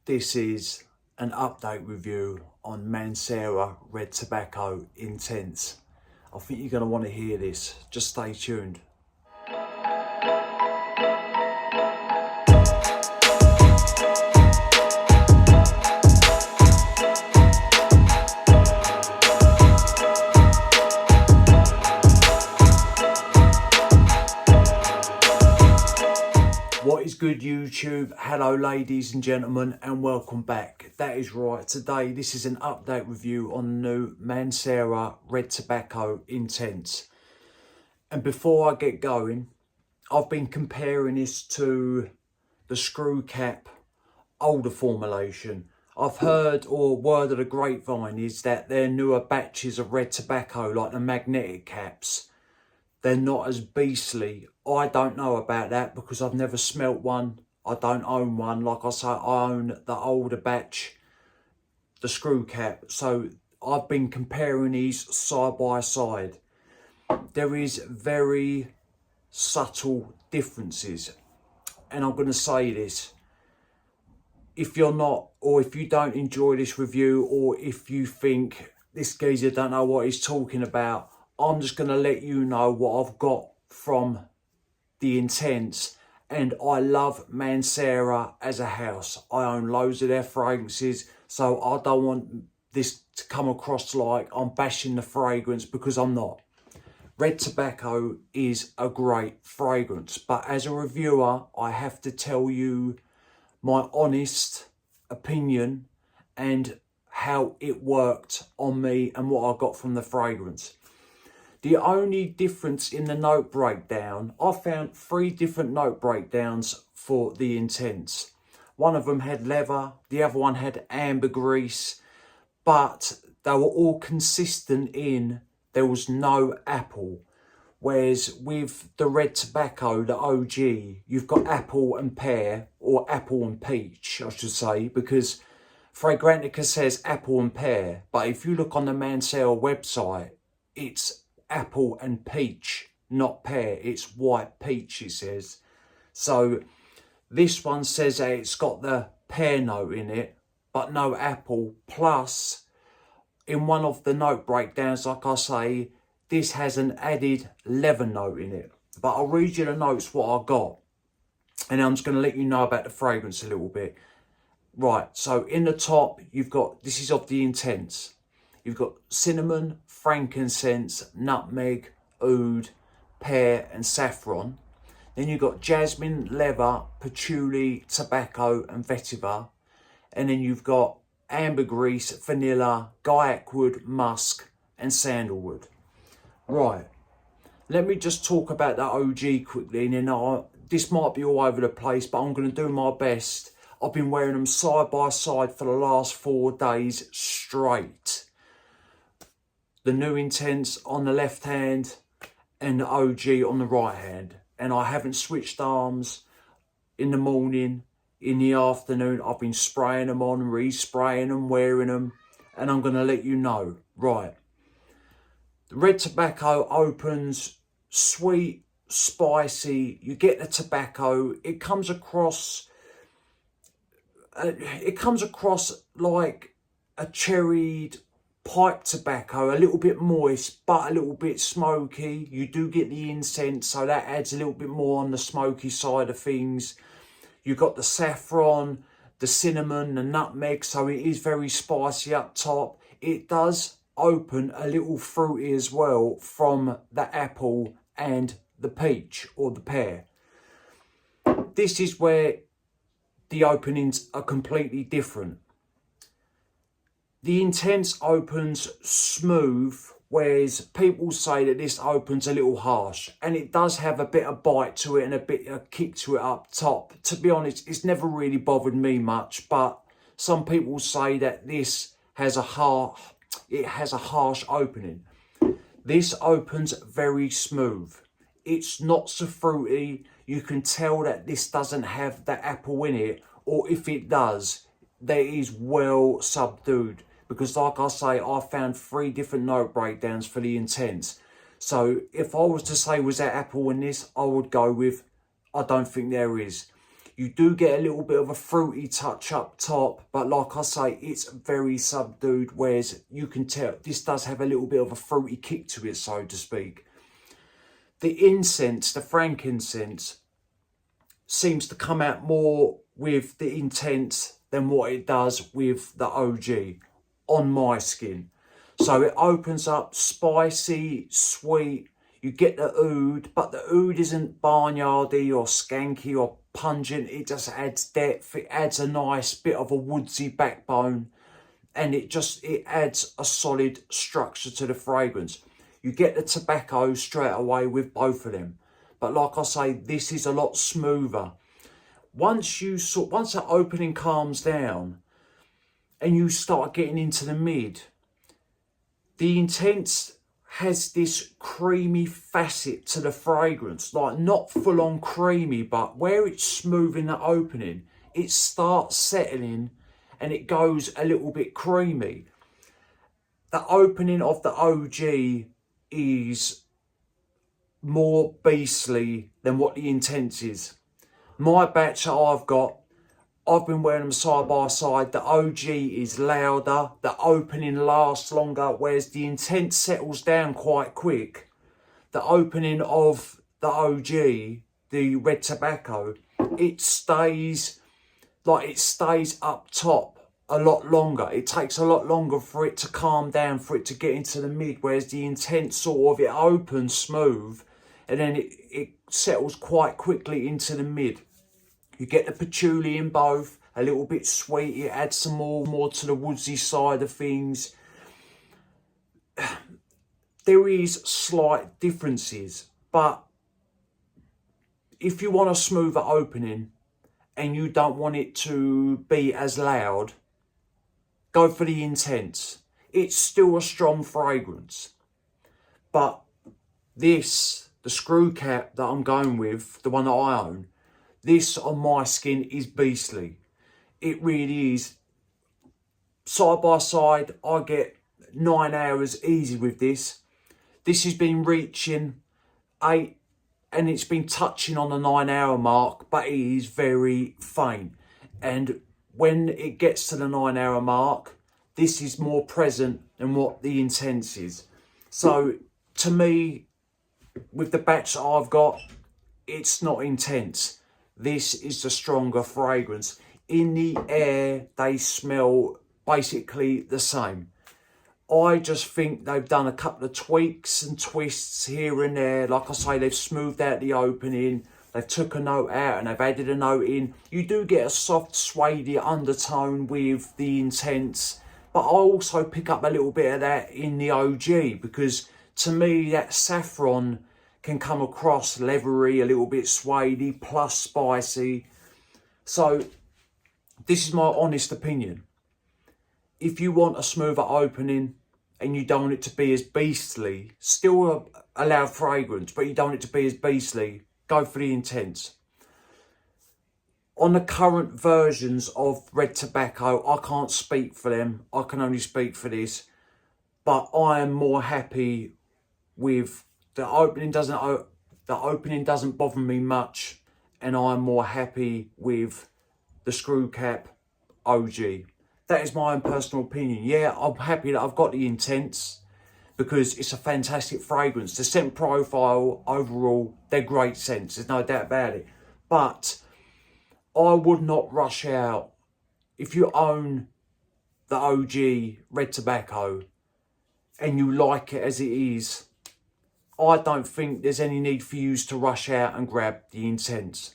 This is an update review on Mancera Red Tobacco Intense. I think you're going to want to hear this. Just stay tuned. What is good, YouTube? Hello ladies and gentlemen, and welcome back. That is right, today this is an update review on the new Mancera Red Tobacco Intense. And before I get going, I've been comparing this to the screw cap older formulation. I've heard, or word of the grapevine is that their newer batches of red tobacco, like the magnetic caps, they're not as beastly. I don't know about that because I've never smelt one. I don't own one. Like I say, I own the older batch, the screw cap. So I've been comparing these side by side. There is very subtle differences. And I'm going to say this. If you're not, or if you don't enjoy this review, or if you think this geezer don't know what he's talking about, I'm just going to let you know what I've got from the Intense. And I love Mancera as a house. I own loads of their fragrances, so I don't want this to come across like I'm bashing the fragrance, because I'm not. Red Tobacco is a great fragrance, but as a reviewer, I have to tell you my honest opinion and how it worked on me and what I got from the fragrance. The only difference in the note breakdown, I found 3 different note breakdowns for the Intense. One of them had leather, the other one had ambergris, but they were all consistent in there was no apple. Whereas with the red tobacco, the OG, you've got apple and pear, or apple and peach, I should say, because Fragrantica says apple and pear, but if you look on the Mancera website, it's apple and peach, not pear. It's white peach, it says. So this one says that it's got the pear note in it, but no apple. Plus, in one of the note breakdowns, like I say, this has an added leather note in it. But I'll read you the notes what I got, and I'm just going to let you know about the fragrance a little bit. Right, so in the top, you've got, this is of the Intense. You've got cinnamon, frankincense, nutmeg, oud, pear and saffron. Then you've got jasmine, leather, patchouli, tobacco and vetiver. And then you've got ambergris, vanilla, gaiac wood, musk and sandalwood. Right, let me just talk about the OG quickly, and then this might be all over the place, but I'm going to do my best. I've been wearing them side by side for the last 4 days straight. The new Intense on the left hand and the OG on the right hand. And I haven't switched arms in the morning, in the afternoon. I've been spraying them on, respraying them, wearing them. And I'm going to let you know. Right. The red tobacco opens sweet, spicy. You get the tobacco. It comes across like a cherried pipe tobacco, a little bit moist but a little bit smoky. You do get the incense, so that adds a little bit more on the smoky side of things. You've got the saffron, the cinnamon, the nutmeg, so it is very spicy up top. It does open a little fruity as well from the apple and the peach or the pear. This is where the openings are completely different. The Intense opens smooth, whereas people say that this opens a little harsh. And it does have a bit of bite to it and a bit of kick to it up top. To be honest, it's never really bothered me much, but some people say that this has a harsh opening. This opens very smooth. It's not so fruity. You can tell that this doesn't have the apple in it, or if it does, that is well subdued. Because like I say, I found 3 different note breakdowns for the Intense. So if I was to say, was there apple in this, I would go with, I don't think there is. You do get a little bit of a fruity touch up top, but like I say, it's very subdued, whereas you can tell this does have a little bit of a fruity kick to it, so to speak. The incense, the frankincense, seems to come out more with the intense than what it does with the OG on my skin. So it opens up spicy, sweet. You get the oud, but the oud isn't barnyardy or skanky or pungent. It just adds depth. It adds a nice bit of a woodsy backbone, and it adds a solid structure to the fragrance. You get the tobacco straight away with both of them. But like I say, this is a lot smoother. Once that opening calms down and you start getting into the mid, the intense has this creamy facet to the fragrance, like not full on creamy, but where it's smooth in the opening, it starts settling and it goes a little bit creamy. The opening of the OG is more beastly than what the intense is. My batch that I've been wearing them side by side. The OG is louder, the opening lasts longer, whereas the intense settles down quite quick. The opening of the OG, the red tobacco, it stays up top a lot longer. It takes a lot longer for it to calm down, for it to get into the mid, whereas the intense sort of, it opens smooth and then it settles quite quickly into the mid. You get the patchouli in both, a little bit sweet. It adds some more to the woodsy side of things. There is slight differences, but if you want a smoother opening and you don't want it to be as loud, go for the intense. It's still a strong fragrance, but this, the screw cap that I'm going with, the one that I own, this on my skin is beastly. It really is. Side by side, I get 9 hours easy with this. This has been reaching 8 and it's been touching on the 9 hour mark, but it is very faint. And when it gets to the 9 hour mark, this is more present than what the intense is. So to me, with the batch that I've got, it's not intense. This is the stronger fragrance. In the air, they smell basically the same. I just think they've done a couple of tweaks and twists here and there. Like I say, they've smoothed out the opening. They've took a note out and they've added a note in. You do get a soft, suede undertone with the intense, but I also pick up a little bit of that in the OG, because to me, that saffron can come across leathery, a little bit suede, plus spicy. So this is my honest opinion. If you want a smoother opening and you don't want it to be as beastly, still a loud fragrance, but you don't want it to be as beastly, go for the intense. On the current versions of red tobacco, I can't speak for them. I can only speak for this. But I am more happy with the opening. The opening doesn't bother me much, and I'm more happy with the screw cap OG. That is my own personal opinion. Yeah, I'm happy that I've got the intense because it's a fantastic fragrance. The scent profile overall, they're great scents. There's no doubt about it. But I would not rush out. If you own the OG red tobacco and you like it as it is, I don't think there's any need for you to rush out and grab the intense.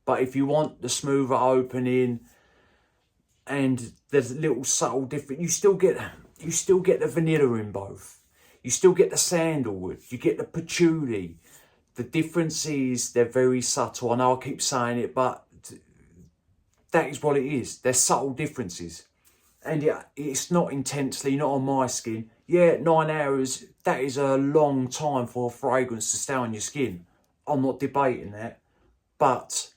But if you want the smoother opening and there's a little subtle difference, you still get the vanilla in both. You still get the sandalwood. You get the patchouli. The difference is they're very subtle. I know I keep saying it, but that is what it is. They're subtle differences. And yeah, it's not intensely, not on my skin. Yeah, 9 hours, that is a long time for a fragrance to stay on your skin. I'm not debating that. But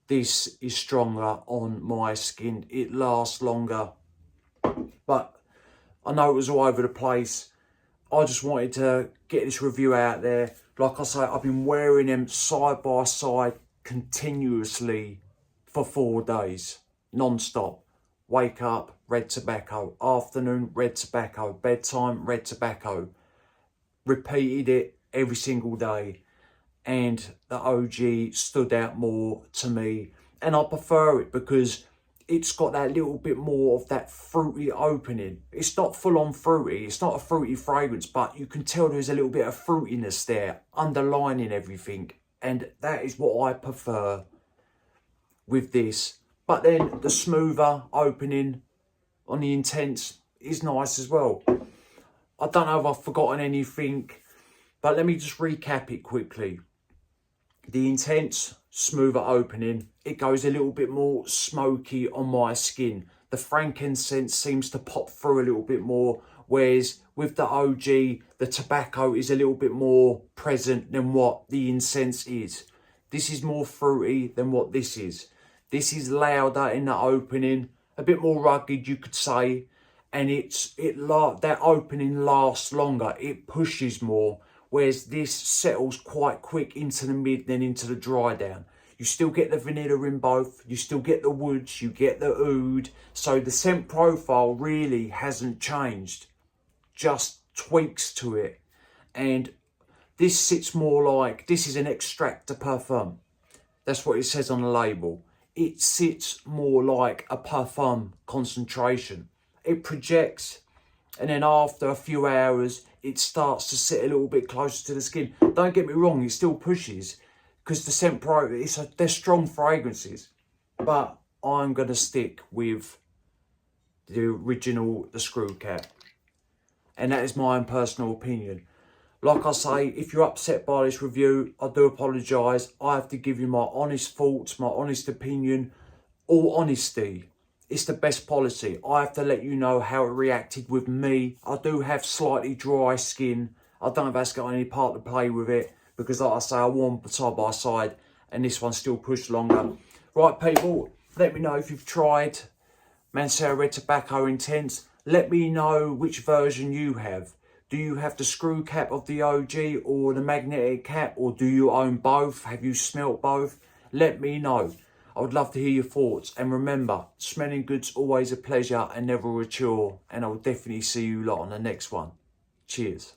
this is stronger on my skin. It lasts longer. But I know it was all over the place. I just wanted to get this review out there. Like I say, I've been wearing them side by side continuously for 4 days, non-stop. Wake up, red tobacco. Afternoon, red tobacco. Bedtime, red tobacco. Repeated it every single day. And the OG stood out more to me. And I prefer it because it's got that little bit more of that fruity opening. It's not full on fruity. It's not a fruity fragrance, but you can tell there's a little bit of fruitiness there underlining everything. And that is what I prefer with this. But then the smoother opening on the Intense is nice as well. I don't know if I've forgotten anything, but let me just recap it quickly. The Intense, smoother opening. It goes a little bit more smoky on my skin. The frankincense seems to pop through a little bit more, whereas with the OG, the tobacco is a little bit more present than what the incense is. This is more fruity than what this is. This is louder in the opening, a bit more rugged, you could say, and that opening lasts longer. It pushes more, whereas this settles quite quick into the mid, then into the dry down. You still get the vanilla in both, you still get the woods, you get the oud. So the scent profile really hasn't changed, just tweaks to it. And this sits more like, this is an extrait de parfum. That's what it says on the label. It sits more like a parfum concentration. It projects, and then after a few hours, it starts to sit a little bit closer to the skin. Don't get me wrong, it still pushes, because the scent they're strong fragrances. But I'm going to stick with the original, the screw cap. And that is my own personal opinion. Like I say, if you're upset by this review, I do apologise. I have to give you my honest thoughts, my honest opinion, all honesty. It's the best policy. I have to let you know how it reacted with me. I do have slightly dry skin. I don't know if that's got any part to play with it, because like I say, I wore them side by side and this one still pushed longer. Right, people, let me know if you've tried Mancera Red Tobacco Intense. Let me know which version you have. Do you have the screw cap of the OG or the magnetic cap, or do you own both? Have you smelt both? Let me know. I would love to hear your thoughts. And remember, smelling good's always a pleasure and never a chore. And I will definitely see you lot on the next one. Cheers.